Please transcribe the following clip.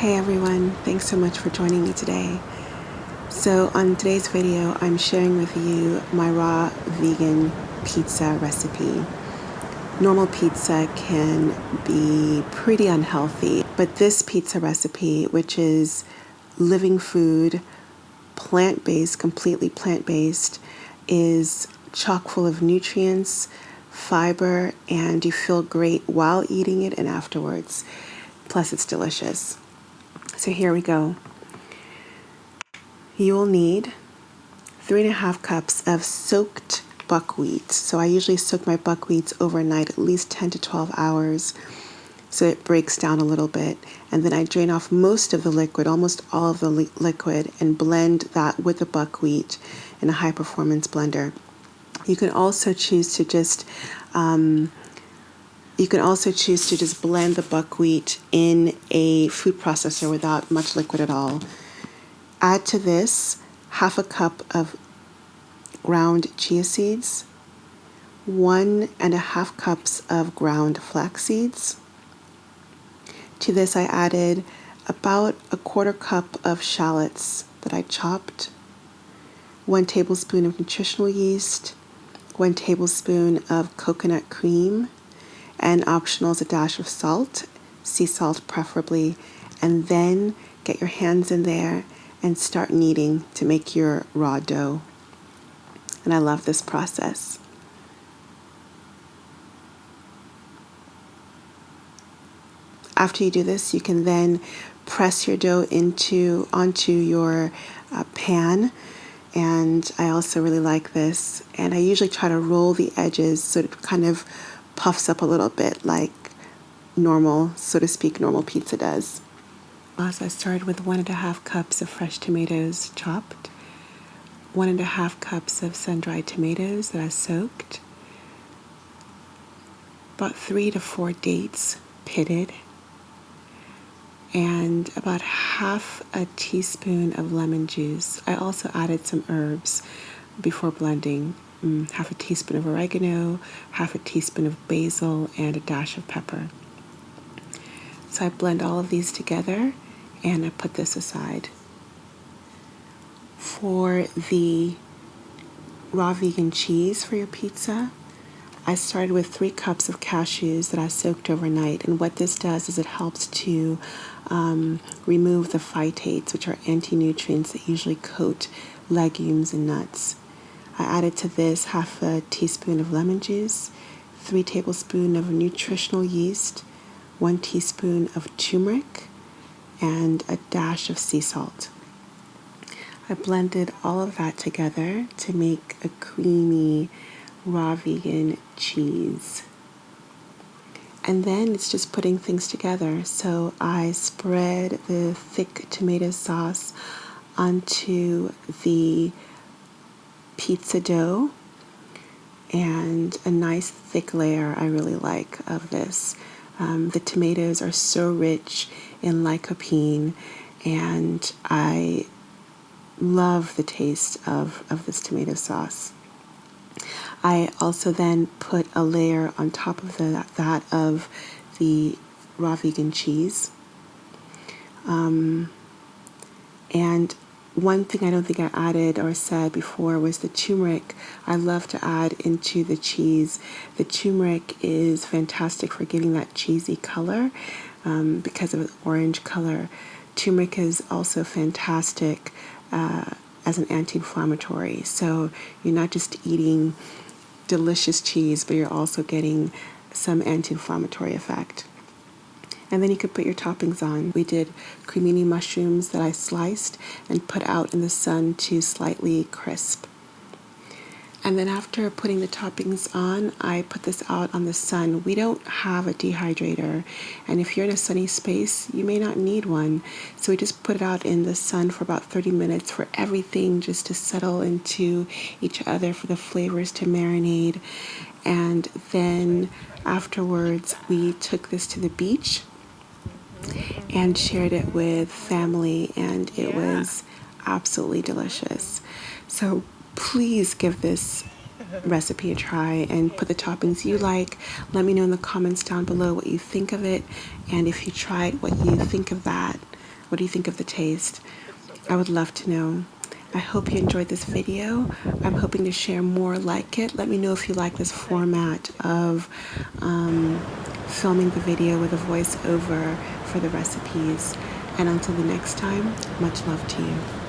Hey everyone, thanks so much for joining me today. So on today's video, I'm sharing with you my raw vegan pizza recipe. Normal pizza can be pretty unhealthy, but this pizza recipe, which is living food, plant-based, completely plant-based, is chock full of nutrients, fiber, and you feel great while eating it and afterwards. Plus it's delicious. So here we go. You will need 3.5 cups of soaked buckwheat. So I usually soak my buckwheats overnight, at least 10 to 12 hours, so it breaks down a little bit. And then I drain off most of the liquid, almost all of the liquid, and blend that with the buckwheat in a high performance blender. You can also choose to just blend the buckwheat in a food processor without much liquid at all. Add to this 1/2 cup of ground chia seeds, 1.5 cups of ground flax seeds. To this I added about 1/4 cup of shallots that I chopped, 1 tablespoon of nutritional yeast, 1 tablespoon of coconut cream, and optional is a dash of salt, sea salt preferably, and then get your hands in there and start kneading to make your raw dough. And I love this process. After you do this, you can then press your dough onto your pan. And I also really like this. And I usually try to roll the edges so it kind of puffs up a little bit like normal, so to speak, normal pizza does. So I started with 1.5 cups of fresh tomatoes chopped, 1.5 cups of sun-dried tomatoes that I soaked, about 3 to 4 dates pitted, and about 1/2 a teaspoon of lemon juice. I also added some herbs before blending, 1/2 a teaspoon of oregano, 1/2 a teaspoon of basil, and a dash of pepper. So I blend all of these together and I put this aside. For the raw vegan cheese for your pizza, I started with 3 cups of cashews that I soaked overnight. And what this does is it helps to remove the phytates, which are anti-nutrients that usually coat legumes and nuts. I added to this 1/2 a teaspoon of lemon juice, 3 tablespoons of nutritional yeast, 1 teaspoon of turmeric, and a dash of sea salt. I blended all of that together to make a creamy raw vegan cheese. And then it's just putting things together. So I spread the thick tomato sauce onto the pizza dough, and a nice thick layer I really like of this. The tomatoes are so rich in lycopene, and I love the taste of this tomato sauce. I also then put a layer on top of that of the raw vegan cheese. And one thing I don't think I added or said before was the turmeric. I love to add into the cheese. The turmeric is fantastic for giving that cheesy color because of the orange color. Turmeric is also fantastic as an anti-inflammatory. So you're not just eating delicious cheese, but you're also getting some anti-inflammatory effect. And then you could put your toppings on. We did cremini mushrooms that I sliced and put out in the sun to slightly crisp. And then after putting the toppings on, I put this out on the sun. We don't have a dehydrator, and if you're in a sunny space, you may not need one. So we just put it out in the sun for about 30 minutes for everything just to settle into each other, for the flavors to marinate. And then afterwards, we took this to the beach and shared it with family, and it was absolutely delicious. So please give this recipe a try and put the toppings you like. Let me know in the comments down below what you think of it, and if you tried, what you think of that. What do you think of the taste? I would love to know. I hope you enjoyed this video. I'm hoping to share more like it. Let me know if you like this format of filming the video with a voiceover for the recipes. And until the next time, much love to you.